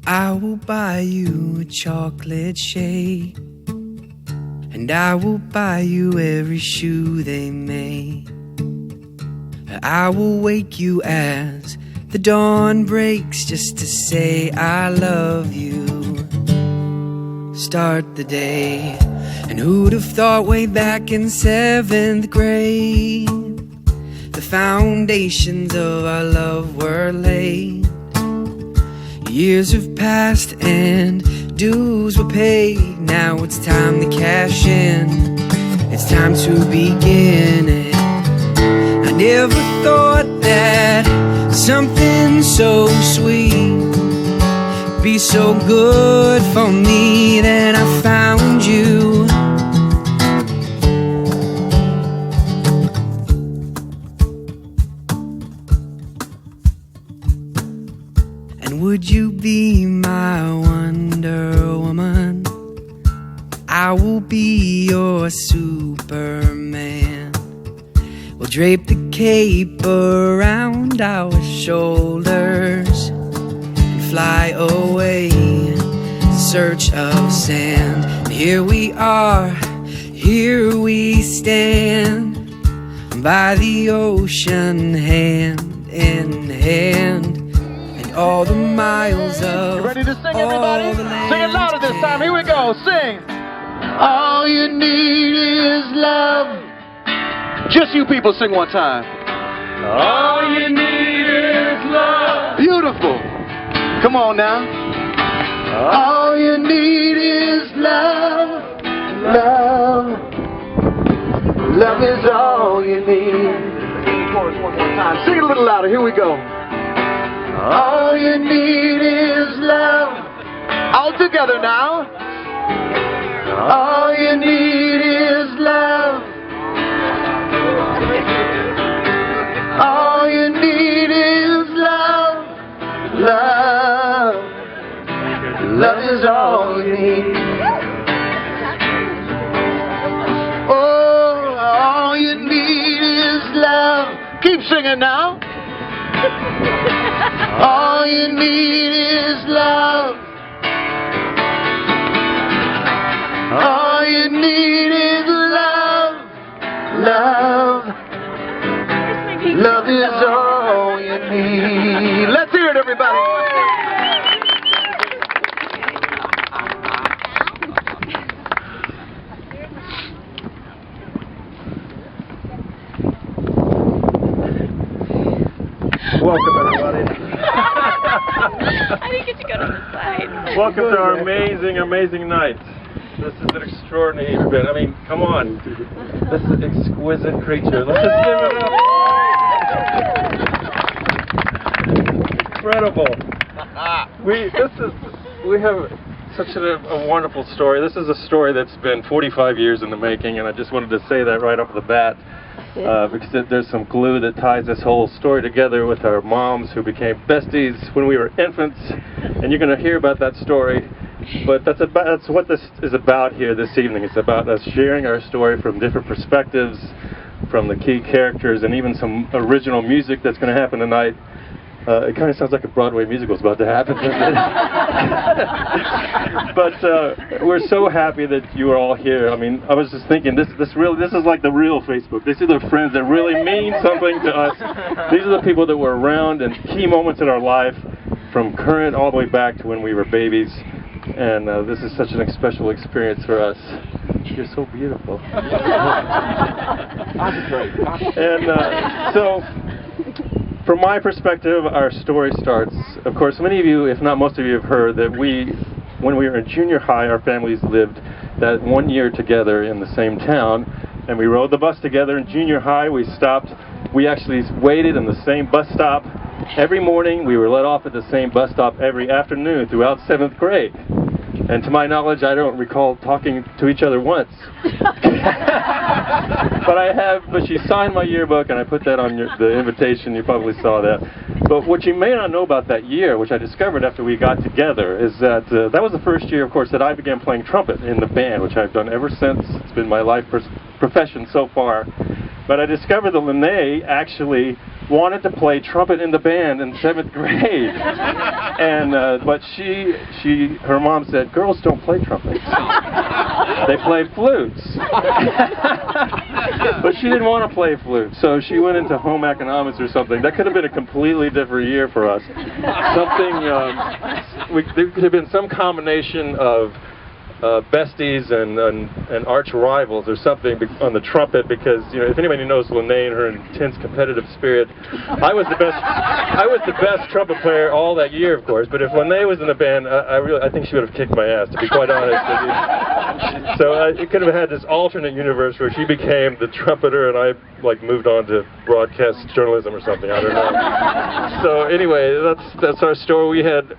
I will buy you a chocolate shake, and I will buy you every shoe they make. I will wake you as the dawn breaks just to say I love you. Start the day, and who'd have thought way back in 7th grade the foundations of our love were laid. Years have passed and dues were paid. Now it's time to cash in. It's time to begin it. I never thought that something so sweet be so good for me. Then I found you. And would you be my Wonder Woman? I will be your Superman. We'll drape the cape around our shoulders and fly away in search of sand. And here we are, here we stand by the ocean, hand in hand. All the miles of, you ready to sing, everybody? Sing it louder this time. Here we go. Sing. All you need is love. Just you people sing one time. All you need is love. Beautiful. Come on now. All you need is love. Love. Love is all you need. Sing the chorus one more time. Sing it a little louder. Here we go. All you need is love. All together now. All you need is love. All you need is love. Love. Love is all you need. Oh, all you need is love. Keep singing now. All you need is love. All you need is love. Love. Love is all you need. Let's hear it, everybody. Welcome, everybody. I didn't get to go to the side. Welcome to our amazing, amazing night. This is an extraordinary event. I mean, come on. This is an exquisite creature. Let's just give it up. Incredible. We have such a wonderful story. This is a story that's been 45 years in the making, and I just wanted to say that right off the bat. Because there's some glue that ties this whole story together with our moms who became besties when we were infants, and you're going to hear about that story. But that's what this is about here this evening. It's about us sharing our story from different perspectives, from the key characters, and even some original music that's going to happen tonight. It kind of sounds like a Broadway musical is about to happen. But we're so happy that you are all here. I mean, I was just thinking, this is like the real Facebook. These are the friends that really mean something to us. These are the people that were around in key moments in our life, from current all the way back to when we were babies. And this is such a special experience for us. You're so beautiful. And so, from my perspective, our story starts, of course, many of you, if not most of you, have heard that when we were in junior high, our families lived that 1 year together in the same town, and we rode the bus together in junior high. We actually waited in the same bus stop every morning. We were let off at the same bus stop every afternoon throughout 7th grade. And to my knowledge, I don't recall talking to each other once. But she signed my yearbook, and I put that on the invitation. You probably saw that. But what you may not know about that year, which I discovered after we got together, is that that was the first year, of course, that I began playing trumpet in the band, which I've done ever since. It's been my life profession so far. But I discovered that Lena actually wanted to play trumpet in the band in 7th grade, and but her mom said, girls don't play trumpets, they play flutes. But she didn't want to play flute, so she went into home economics or something. That could have been a completely different year for us. There could have been some combination of besties and arch rivals or something on the trumpet, because if anybody knows Lena and her intense competitive spirit, I was the best trumpet player all that year, of course. But if Lena was in the band, I think she would have kicked my ass, to be quite honest with you. So it could have had this alternate universe where she became the trumpeter and I moved on to broadcast journalism or something. I don't know. So anyway, that's our story. We had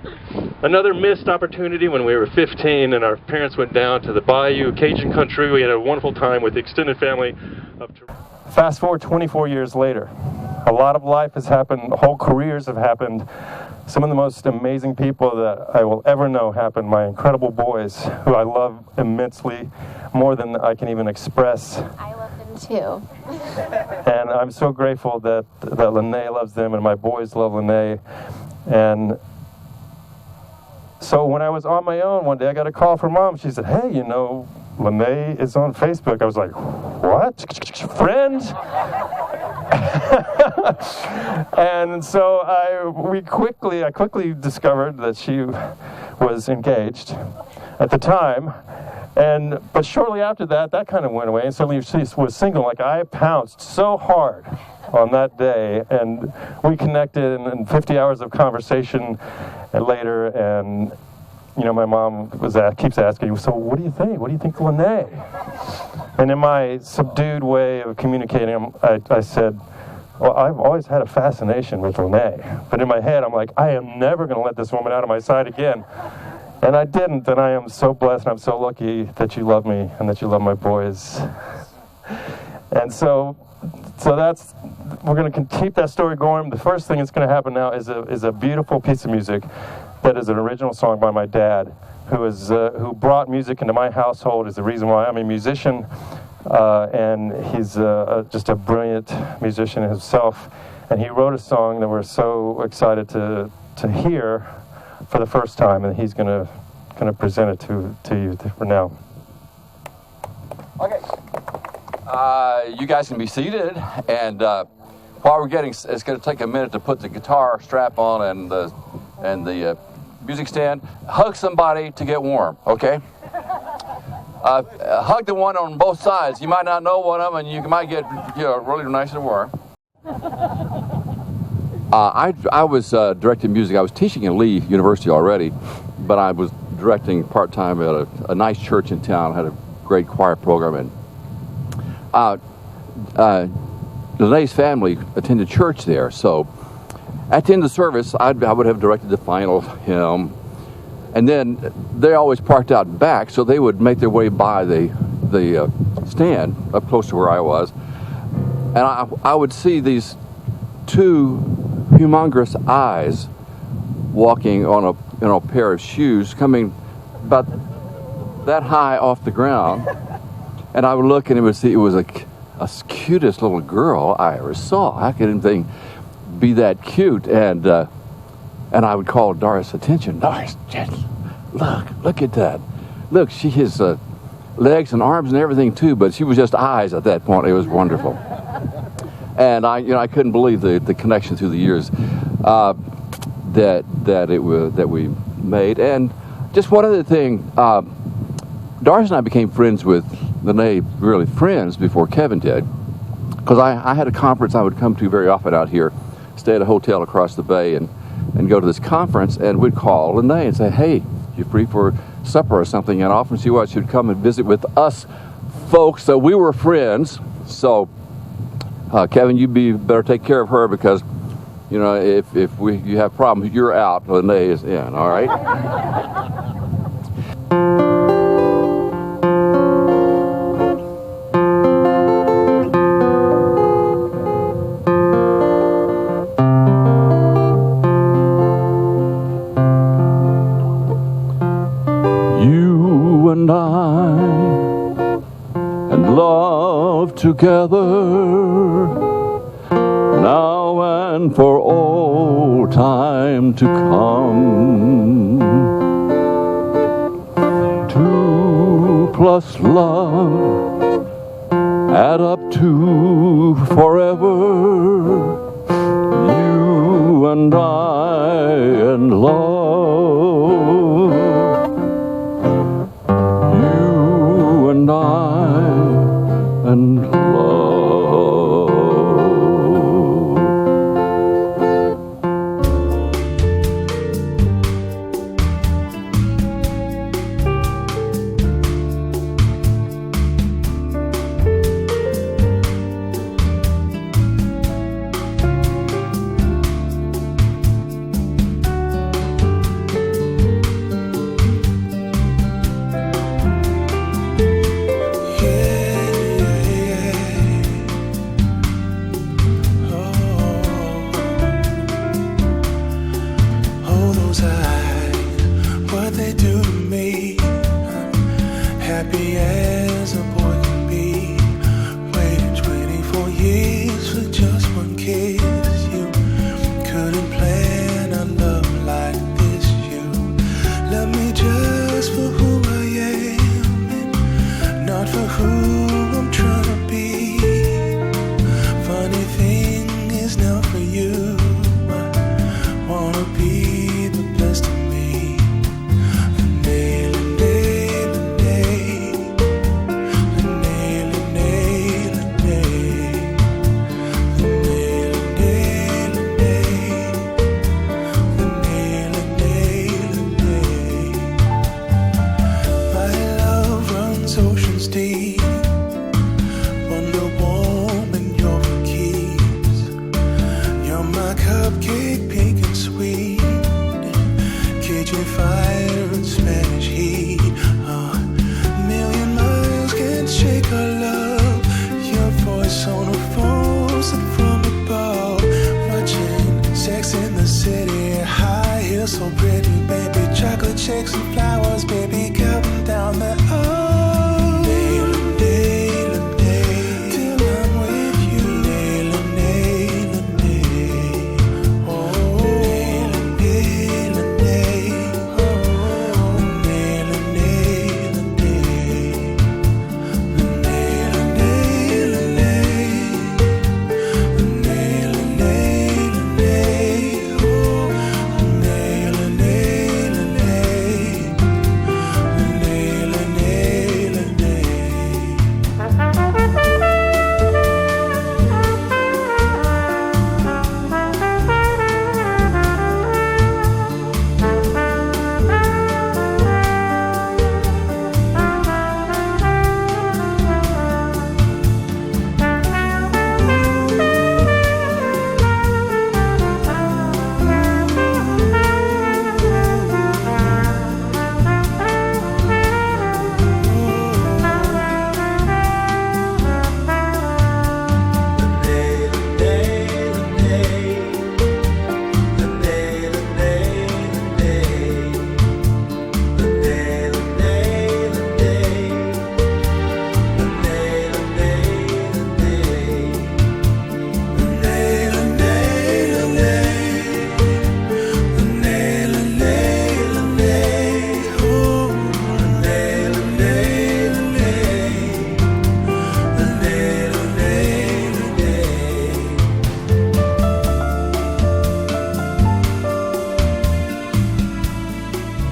another missed opportunity when we were 15 and our parents went down to the bayou, Cajun country. We had a wonderful time with the extended family. Fast forward 24 years later. A lot of life has happened, whole careers have happened. Some of the most amazing people that I will ever know happened. My incredible boys, who I love immensely, more than I can even express. I love them too. And I'm so grateful that Lena loves them and my boys love Lena. And so when I was on my own one day, I got a call from Mom. She said, hey, Lena is on Facebook. I was like, what? Friend? And so I quickly discovered that she was engaged at the time. But shortly after that kind of went away, and suddenly she was single. Like, I pounced so hard on that day, and we connected, and 50 hours of conversation later, and my mom keeps asking, so what do you think? What do you think of Lena? And in my subdued way of communicating, I said, well, I've always had a fascination with Lena. But in my head, I'm like, I am never going to let this woman out of my sight again. And I didn't, and I am so blessed, and I'm so lucky that you love me and that you love my boys. And so we're going to keep that story going. The first thing that's going to happen now is a beautiful piece of music that is an original song by my dad, who brought music into my household, is the reason why I'm a musician. And he's just a brilliant musician himself. And he wrote a song that we're so excited to hear for the first time, and he's going to present it to you for now. Okay. You guys can be seated, and while we're getting, it's going to take a minute to put the guitar strap on and the music stand. Hug somebody to get warm, okay? Hug the one on both sides. You might not know one of them, and you might get really nice and warm. I was directing music. I was teaching at Lee University already, but I was directing part-time at a nice church in town. Had a great choir program, and Lena's family attended church there. So at the end of the service, I would have directed the final hymn, and then they always parked out back, so they would make their way by the stand up close to where I was, and I would see these two humongous eyes walking on a pair of shoes coming about that high off the ground, and I would look and it was a cutest little girl I ever saw. How could anything be that cute? And I would call Doris' attention. Doris, look at that. Look, she has legs and arms and everything too, but she was just eyes at that point. It was wonderful. And I couldn't believe the connection through the years that we made. And just one other thing, Doris and I became friends with Lena, really friends, before Kevin did, because I had a conference I would come to very often out here, stay at a hotel across the bay, and go to this conference, and we'd call Lena and say, hey, you free for supper or something? And often she would come and visit with us folks, so we were friends. So Kevin, you better take care of her, because if you have problems, you're out, Lena is in. All right. You and I and love together, now and for all time to come. 2 plus love add up to forever. You and I and love. You and I and love. Oh, those eyes, what they do to me. I'm happy as a boy